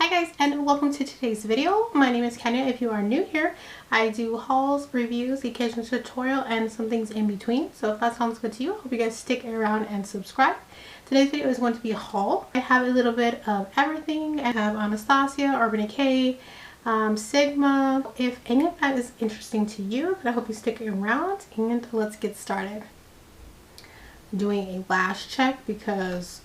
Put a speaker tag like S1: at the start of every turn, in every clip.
S1: Hi guys, and welcome to today's video. My name is Kenya. If you are new here, I do hauls, reviews, the occasional tutorial, and some things in between. So if that sounds good to you, I hope you guys stick around and subscribe. Today's video is going to be a haul. I have a little bit of everything. I have Anastasia, Urban Decay, Sigma. If any of that is interesting to you, then I hope you stick around, and let's get started. I'm doing a lash check because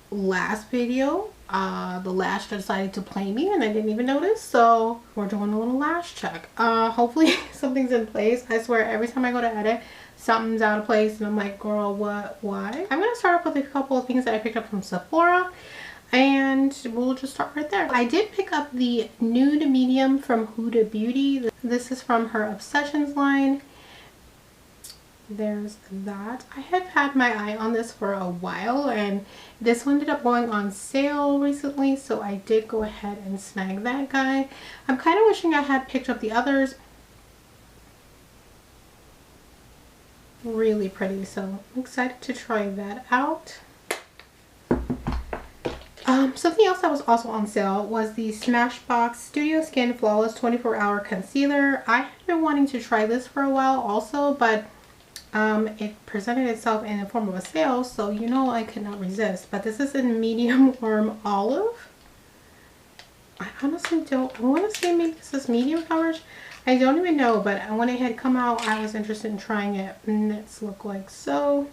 S1: last video the lash decided to play me and I didn't even notice, so we're doing a little lash check. Hopefully something's in place. I swear every time I go to edit, something's out of place and I'm like, girl, what, why? I'm gonna start off with a couple of things that I picked up from Sephora and we'll just start right there. I did pick up the nude medium from Huda Beauty. This is from her Obsessions line. There's that. I have had my eye on this for a while and this one ended up going on sale recently, so I did go ahead and snag that guy. I'm kind of wishing I had picked up the others. Really pretty, so I'm excited to try that out. Something else that was also on sale was the Smashbox Studio Skin Flawless 24-Hour Concealer. I had been wanting to try this for a while also, but it presented itself in the form of a sale, so you know I could not resist. But this is in medium warm olive. I honestly don't, I want to say maybe this is medium coverage. I don't even know, but when it had come out I was interested in trying it, and it's look like so.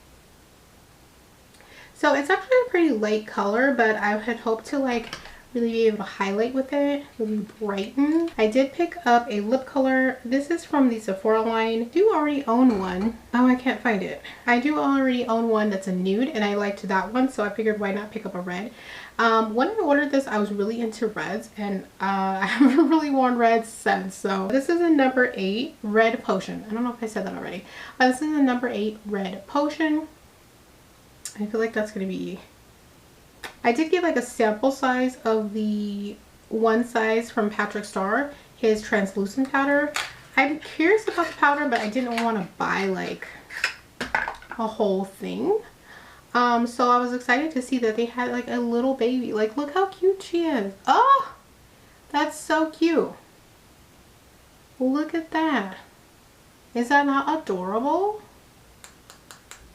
S1: So it's actually a pretty light color, but I had hoped to like really be able to highlight with it, really brighten. I did pick up a lip color. This is from the Sephora line. I do already own one. Oh, I can't find it. I do already own one that's a nude and I liked that one, so I figured why not pick up a red. When I ordered this, I was really into reds and I haven't really worn reds since. So this is a number 8 red potion. I don't know if I said that already. This is a number 8 red potion. I feel like that's going to be, I did get like a sample size of the one size from Patrick Starr, his translucent powder. I'm curious about the powder, but I didn't want to buy like a whole thing. So I was excited to see that they had like a little baby. Like, look how cute she is. Oh, that's so cute. Look at that. Is that not adorable?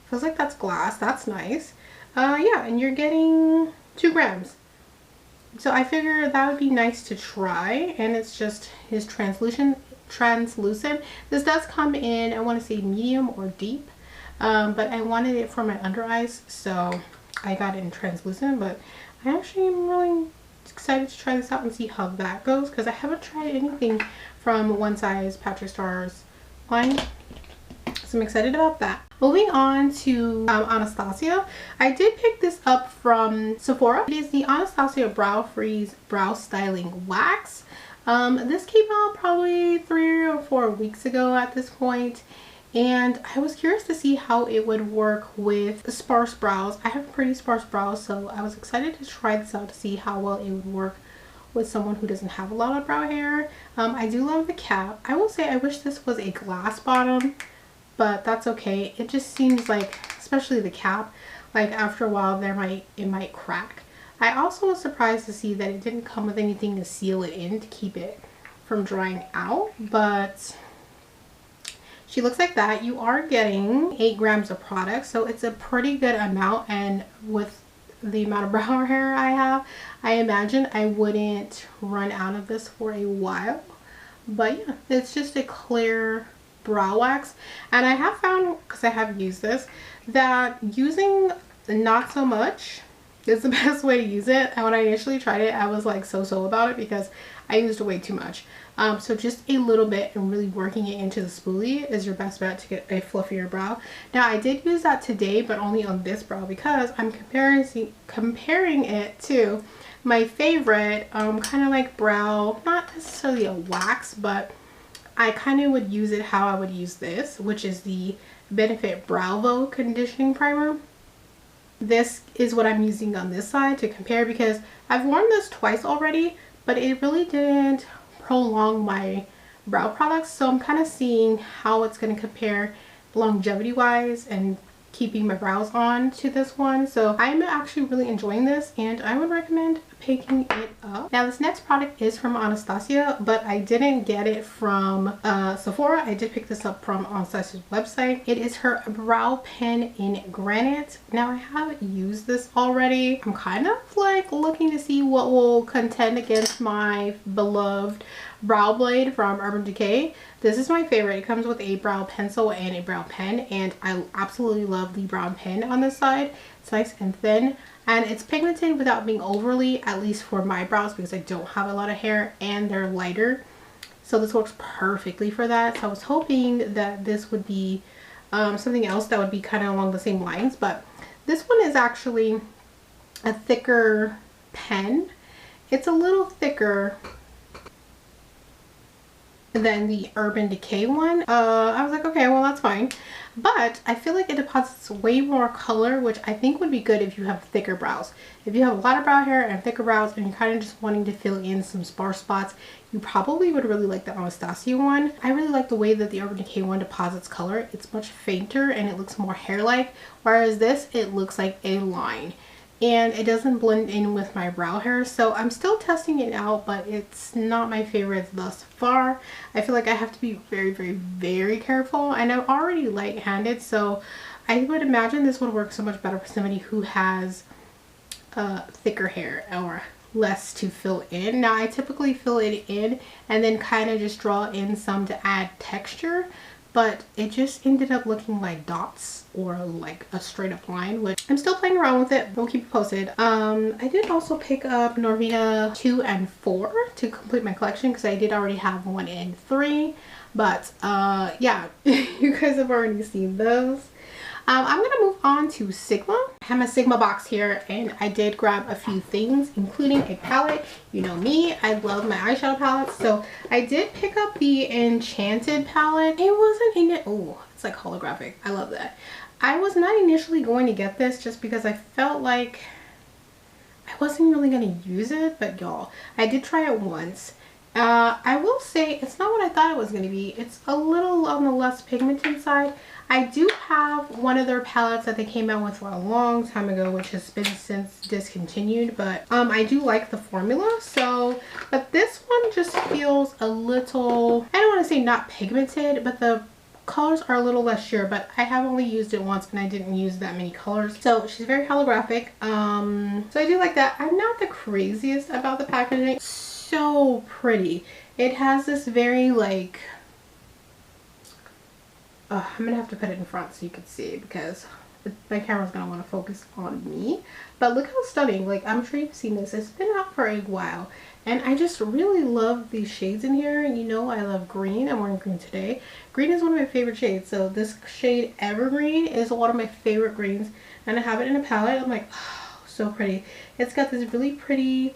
S1: Feels like that's glass. That's nice. Yeah, and you're getting 2 grams. So I figured that would be nice to try, and it's just his translucent. This does come in, I want to say medium or deep, but I wanted it for my under eyes, so I got it in translucent. But I actually am really excited to try this out and see how that goes, because I haven't tried anything from one size Patrick Starr's line. So I'm excited about that. Moving on to Anastasia. I did pick this up from Sephora. It is the Anastasia Brow Freeze Brow Styling Wax. This came out probably 3 or 4 weeks ago at this point, and I was curious to see how it would work with sparse brows. I have pretty sparse brows, so I was excited to try this out to see how well it would work with someone who doesn't have a lot of brow hair. I do love the cap. I will say I wish this was a glass bottom, but that's okay. It just seems like, especially the cap, like after a while it might crack. I also was surprised to see that it didn't come with anything to seal it in to keep it from drying out, but she looks like that. You are getting 8 grams of product, so it's a pretty good amount, and with the amount of brow hair I have, I imagine I wouldn't run out of this for a while. But yeah, it's just a clear brow wax, and I have found, because I have used this, that using not so much is the best way to use it. And when I initially tried it, I was like so about it because I used way too much. So just a little bit and really working it into the spoolie is your best bet to get a fluffier brow. Now I did use that today, but only on this brow because I'm comparing it to my favorite kind of like brow, not necessarily a wax, but I kind of would use it how I would use this, which is the Benefit Brow Conditioning Primer. This is what I'm using on this side to compare, because I've worn this twice already, but it really didn't prolong my brow products. So I'm kind of seeing how it's going to compare longevity wise and keeping my brows on to this one. So I'm actually really enjoying this, and I would recommend picking it up. Now this next product is from Anastasia, but I didn't get it from Sephora. I did pick this up from Anastasia's website. It is her brow pen in granite. Now I have used this already. I'm kind of like looking to see what will contend against my beloved brow blade from Urban Decay. This is my favorite. It comes with a brow pencil and a brow pen, and I absolutely love the brown pen on this side. It's nice and thin, and it's pigmented without being overly, at least for my brows, because I don't have a lot of hair and they're lighter. So this works perfectly for that. So I was hoping that this would be something else that would be kind of along the same lines, but this one is actually a thicker pen. It's a little thicker than the Urban Decay one. I was like, okay, well that's fine, but I feel like it deposits way more color, which I think would be good if you have thicker brows. If you have a lot of brow hair and thicker brows and you're kind of just wanting to fill in some sparse spots, you probably would really like the Anastasia one. I really like the way that the Urban Decay one deposits color. It's much fainter and it looks more hair-like, whereas this, it looks like a line. And it doesn't blend in with my brow hair, so I'm still testing it out, but it's not my favorite thus far. I feel like I have to be very, very, very careful, and I'm already light-handed, so I would imagine this would work so much better for somebody who has thicker hair or less to fill in. Now I typically fill it in and then kind of just draw in some to add texture, but it just ended up looking like dots or like a straight up line, which I'm still playing around with it. We'll keep you posted. I did also pick up Norvina 2 and 4 to complete my collection, because I did already have 1 and 3, but yeah, you guys have already seen those. I'm gonna move on to Sigma. I have my Sigma box here, and I did grab a few things, including a palette. You know me, I love my eyeshadow palettes, so I did pick up the Enchanted palette. It wasn't in it. Oh, it's like holographic. I love that. I was not initially going to get this just because I felt like I wasn't really gonna use it, but y'all, I did try it once. I will say it's not what I thought it was going to be. It's a little on the less pigmented side. I do have one of their palettes that they came out with a long time ago, which has been since discontinued, but I do like the formula. So, but this one just feels a little, I don't want to say not pigmented, but the colors are a little less sheer, but I have only used it once and I didn't use that many colors. So she's very holographic. So I do like that. I'm not the craziest about the packaging. So pretty. It has this very like, I'm gonna have to put it in front so you can see it, because my camera's gonna want to focus on me. But look how stunning. Like, I'm sure you've seen this. It's been out for a while, and I just really love these shades in here. You know, I love green. I'm wearing green today. Green is one of my favorite shades. So this shade Evergreen is one of my favorite greens, and I have it in a palette. I'm like, oh, so pretty. It's got this really pretty,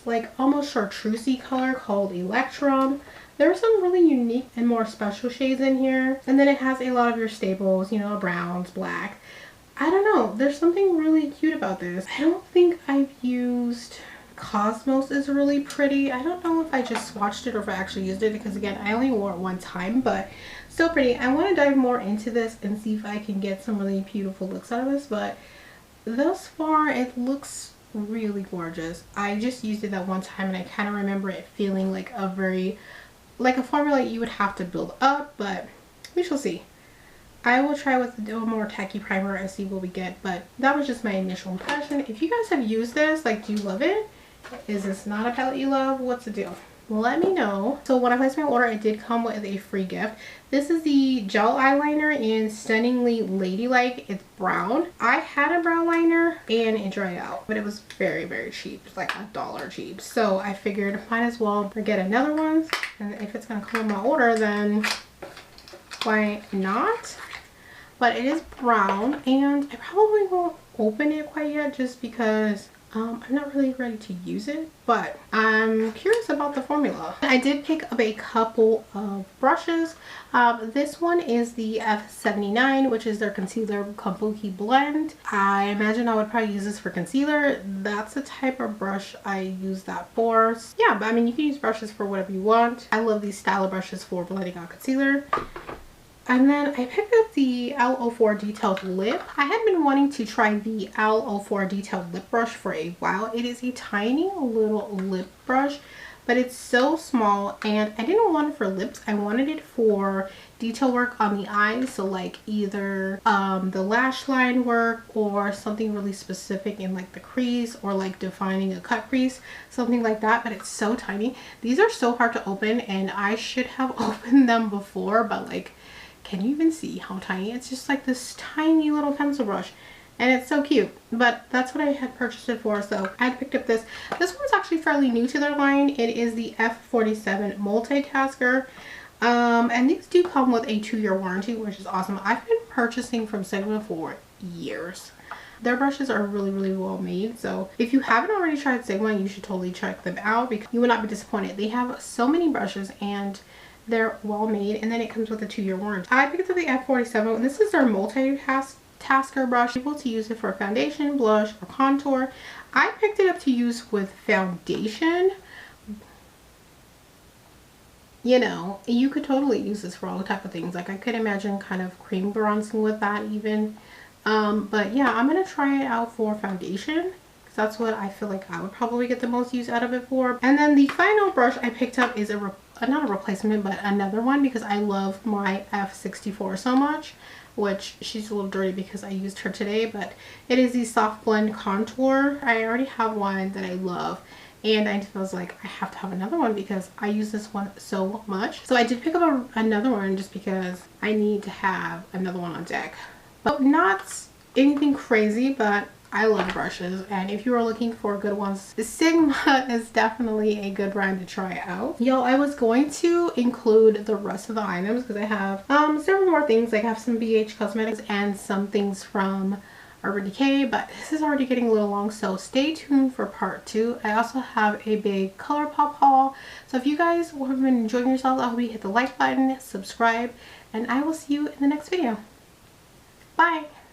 S1: like almost chartreusey color called Electrum. There are some really unique and more special shades in here, and then it has a lot of your staples, you know, browns, black. I don't know, there's something really cute about this. I don't think I've used Cosmos. Is really pretty. I don't know if I just swatched it or if I actually used it, because again, I only wore it one time, but still pretty. I want to dive more into this and see if I can get some really beautiful looks out of this, but thus far it looks really gorgeous. I just used it that one time and I kind of remember it feeling like a very, like a formula you would have to build up, but we shall see. I will try with a more tacky primer and see what we get, but that was just my initial impression. If you guys have used this, like, do you love it? Is this not a palette you love? What's the deal? Let me know. So when I placed my order, it did come with a free gift. This is the gel eyeliner in Stunningly Ladylike. It's brown. I had a brow liner and it dried out, but it was very, very cheap. It's like $1 cheap. So I figured might as well get another one. And if it's gonna come with my order, then why not? But it is brown, and I probably won't open it quite yet just because I'm not really ready to use it, but I'm curious about the formula. I did pick up a couple of brushes. This one is the F79, which is their concealer kabuki blend. I imagine I would probably use this for concealer. That's the type of brush I use that for. Yeah, but I mean, you can use brushes for whatever you want. I love these style of brushes for blending out concealer. And then I picked up the HAUL-04 Detailed Lip. I had been wanting to try the HAUL-04 Detailed Lip Brush for a while. It is a tiny little lip brush, but it's so small, and I didn't want it for lips. I wanted it for detail work on the eyes, so like either the lash line work or something really specific in like the crease, or like defining a cut crease, something like that. But it's so tiny. These are so hard to open, and I should have opened them before, but like, can you even see how tiny? It's just like this tiny little pencil brush, and it's so cute. But that's what I had purchased it for, so I picked up this. This one's actually fairly new to their line. It is the F47 Multitasker. And these do come with a 2-year warranty, which is awesome. I've been purchasing from Sigma for years. Their brushes are really, really well made. So if you haven't already tried Sigma, you should totally check them out because you will not be disappointed. They have so many brushes and they're well made, and then it comes with a 2-year warranty. I picked up the F47, and this is their multitasker brush. You're able to use it for foundation, blush, or contour. I picked it up to use with foundation. You know, you could totally use this for all type of things. Like I could imagine kind of cream bronzing with that even. But yeah, I'm gonna try it out for foundation because that's what I feel like I would probably get the most use out of it for. And then the final brush I picked up is not a replacement, but another one, because I love my F64 so much, which she's a little dirty because I used her today, but it is the Soft Blend Contour. I already have one that I love, and I was like, I have to have another one because I use this one so much. So I did pick up another one just because I need to have another one on deck. But not anything crazy, but I love brushes, and if you are looking for good ones, Sigma is definitely a good brand to try out. Yo, I was going to include the rest of the items because I have several more things. Like I have some BH Cosmetics and some things from Urban Decay, but this is already getting a little long, so stay tuned for part 2. I also have a big ColourPop haul, so if you guys have been enjoying yourselves, I hope you hit the like button, subscribe, and I will see you in the next video. Bye!